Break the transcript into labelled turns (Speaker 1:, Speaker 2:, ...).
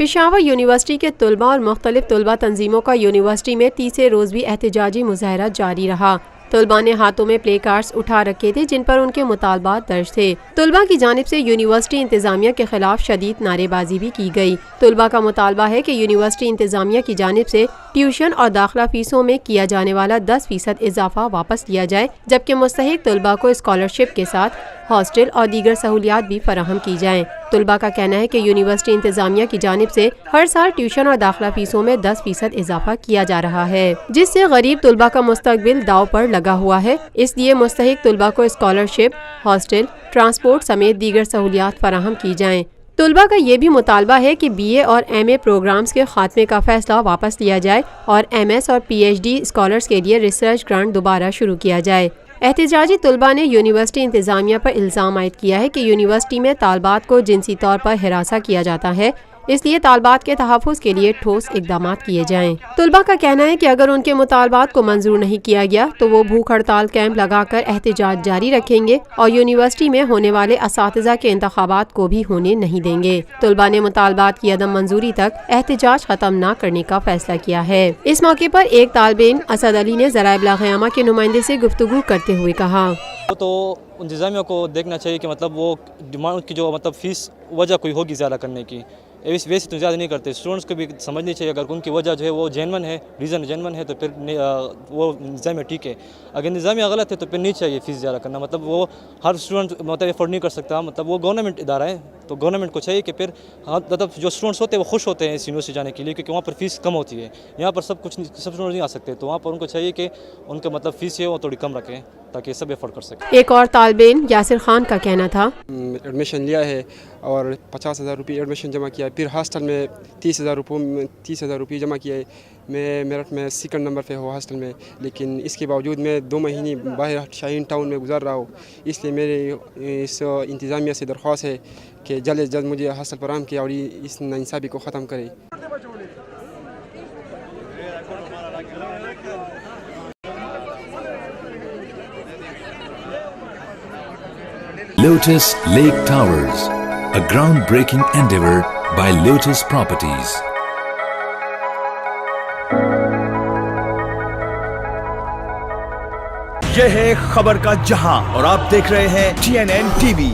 Speaker 1: Peshawar university کے طلباء اور مختلف طلبا تنظیموں کا یونیورسٹی میں تیسرے روز بھی احتجاجی مظاہرہ جاری رہا۔ طلباء نے ہاتھوں میں پلے کارڈز اٹھا رکھے تھے جن پر ان کے مطالبات درج تھے۔ طلباء کی جانب سے یونیورسٹی انتظامیہ کے خلاف شدید نعرے بازی بھی کی گئی۔ طلباء کا مطالبہ ہے کہ یونیورسٹی انتظامیہ کی جانب سے ٹیوشن اور داخلہ فیسوں میں کیا جانے والا 10% اضافہ واپس لیا جائے، جبکہ مستحق طلباء کو اسکالرشپ کے ساتھ ہاسٹل اور دیگر سہولیات بھی فراہم کی جائیں۔ طلباء کا کہنا ہے کہ یونیورسٹی انتظامیہ کی جانب سے ہر سال ٹیوشن اور داخلہ فیسوں میں 10% اضافہ کیا جا رہا ہے، جس سے غریب طلباء کا مستقبل داؤ پر لگا ہوا ہے۔ اس لیے مستحق طلباء کو اسکالرشپ، ہاسٹل، ٹرانسپورٹ سمیت دیگر سہولیات فراہم کی جائیں۔ طلباء کا یہ بھی مطالبہ ہے کہ BA اور MA پروگرامز کے خاتمے کا فیصلہ واپس لیا جائے اور MS اور PhD اسکالرز کے لیے ریسرچ گرانٹ دوبارہ شروع کیا جائے۔ احتجاجی طلباء نے یونیورسٹی انتظامیہ پر الزام عائد کیا ہے کہ یونیورسٹی میں طالبات کو جنسی طور پر ہراساں کیا جاتا ہے، اس لیے طالبات کے تحفظ کے لیے ٹھوس اقدامات کیے جائیں۔ طلباء کا کہنا ہے کہ اگر ان کے مطالبات کو منظور نہیں کیا گیا تو وہ بھوک ہڑتال کیمپ لگا کر احتجاج جاری رکھیں گے اور یونیورسٹی میں ہونے والے اساتذہ کے انتخابات کو بھی ہونے نہیں دیں گے۔ طلباء نے مطالبات کی عدم منظوری تک احتجاج ختم نہ کرنے کا فیصلہ کیا ہے۔ اس موقع پر ایک طالب علم اسد علی نے ذرائع ابلاغ عامہ کے نمائندے سے گفتگو کرتے ہوئے کہا،
Speaker 2: تو انتظامیہ کو دیکھنا چاہیے کہ مطلب وہ ڈیمانڈ کی جو مطلب فیس وجہ کوئی ہوگی زیادہ کرنے کی، ویسے تو زیادہ نہیں کرتے۔ اسٹوڈنٹس کو بھی سمجھنی چاہیے اگر ان کی وجہ جو ہے وہ جینون ہے، ریزن جینون ہے تو پھر وہ انتظامیہ ٹھیک ہے، اگر انتظامیہ غلط ہے تو پھر نہیں چاہیے فیس زیادہ کرنا۔ مطلب وہ ہر اسٹوڈنٹ مطلب افورڈ نہیں کر سکتا، مطلب وہ گورنمنٹ ادارہ ہے تو گورنمنٹ کو چاہیے کہ پھر مطلب جو اسٹوڈنٹس ہوتے ہیں وہ خوش ہوتے ہیں اس یونیورسٹی جانے کے لیے، کیونکہ وہاں پر فیس کم ہوتی ہے۔ یہاں پر سب اسٹوڈنٹ نہیں آ سکتے، تو وہاں پر ان کو چاہیے کہ ان کا مطلب فیس ہے وہ تھوڑی کم رکھیں تاکہ سب افورڈ کر سکیں۔
Speaker 1: ایک اور طالب علم یاسر خان کا کہنا تھا،
Speaker 3: ایڈمیشن لیا ہے اور 50,000 روپے ایڈمیشن جمع کیا ہے، پھر ہاسٹل میں 30,000 روپے جمع کیا ہے۔ میں میرٹھ میں سیکنڈ نمبر پہ ہوں ہاسٹل میں، لیکن اس کے باوجود میں 2 مہینے باہر شاہین ٹاؤن میں گزار رہا ہوں۔ اس لیے میرے اس انتظامیہ سے درخواست ہے کہ جلد از جلد مجھے ہاسٹل فراہم کیا اور اس ناانصافی کو ختم کرے۔
Speaker 4: Lotus Lake Towers, a groundbreaking endeavor by Lotus Properties.
Speaker 5: یہ ہے خبر کا جہاں اور آپ دیکھ رہے ہیں TNN TV۔